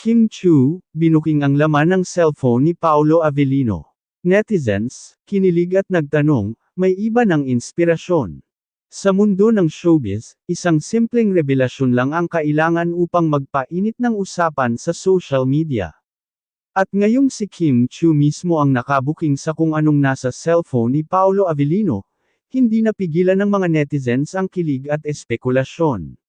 Kim Chu, binuking ang laman ng cellphone ni Paolo Avellino. Netizens, kinilig at nagtanong, may iba ng inspirasyon. Sa mundo ng showbiz, isang simpleng revelasyon lang ang kailangan upang magpainit ng usapan sa social media. At ngayong si Kim Chu mismo ang nakabuking sa kung anong nasa cellphone ni Paolo Avellino, hindi napigilan ng mga netizens ang kilig at espekulasyon.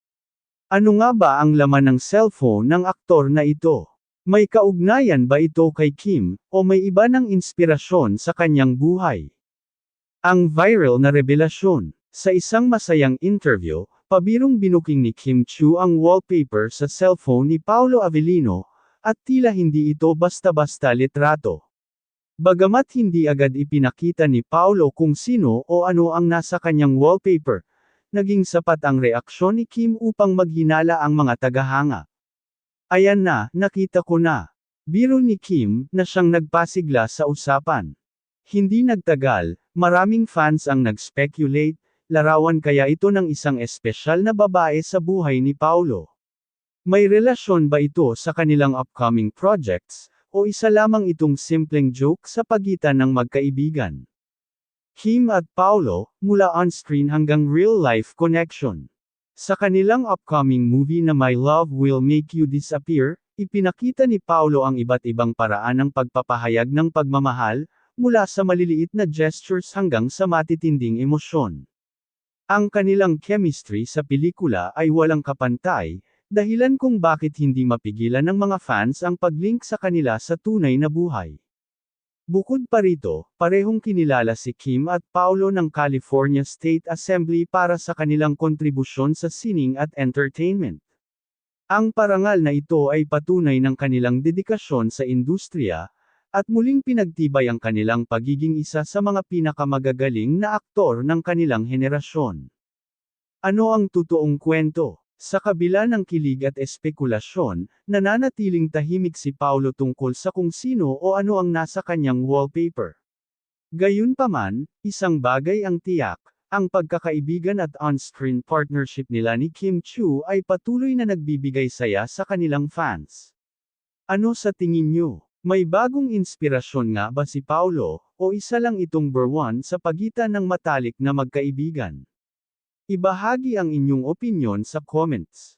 Ano nga ba ang laman ng cellphone ng aktor na ito? May kaugnayan ba ito kay Kim, o may iba ng inspirasyon sa kanyang buhay? Ang viral na revelasyon. Sa isang masayang interview, pabirong binuking ni Kim Chu ang wallpaper sa cellphone ni Paolo Avellino, at tila hindi ito basta-basta litrato. Bagamat hindi agad ipinakita ni Paolo kung sino o ano ang nasa kanyang wallpaper, naging sapat ang reaksyon ni Kim upang maghinala ang mga tagahanga. Ayan na, nakita ko na. Biro ni Kim, na siyang nagpasigla sa usapan. Hindi nagtagal, maraming fans ang nag-speculate, larawan kaya ito ng isang espesyal na babae sa buhay ni Paolo. May relasyon ba ito sa kanilang upcoming projects, o isa lamang itong simpleng joke sa pagitan ng magkaibigan? Kim at Paolo, mula on-screen hanggang real-life connection. Sa kanilang upcoming movie na My Love Will Make You Disappear, ipinakita ni Paolo ang iba't ibang paraan ng pagpapahayag ng pagmamahal, mula sa maliliit na gestures hanggang sa matitinding emosyon. Ang kanilang chemistry sa pelikula ay walang kapantay, dahilan kung bakit hindi mapigilan ng mga fans ang pag-link sa kanila sa tunay na buhay. Bukod pa rito, parehong kinilala si Kim at Paolo ng California State Assembly para sa kanilang kontribusyon sa sining at entertainment. Ang parangal na ito ay patunay ng kanilang dedikasyon sa industriya, at muling pinagtibay ang kanilang pagiging isa sa mga pinakamagagaling na aktor ng kanilang henerasyon. Ano ang totoong kwento? Sa kabila ng kilig at espekulasyon, nananatiling tahimik si Paolo tungkol sa kung sino o ano ang nasa kanyang wallpaper. Gayunpaman, isang bagay ang tiyak, ang pagkakaibigan at on-screen partnership nila ni Kim Chu ay patuloy na nagbibigay saya sa kanilang fans. Ano sa tingin nyo? May bagong inspirasyon nga ba si Paolo, o isa lang itong buwan sa pagitan ng matalik na magkaibigan? Ibahagi ang inyong opinyon sa comments.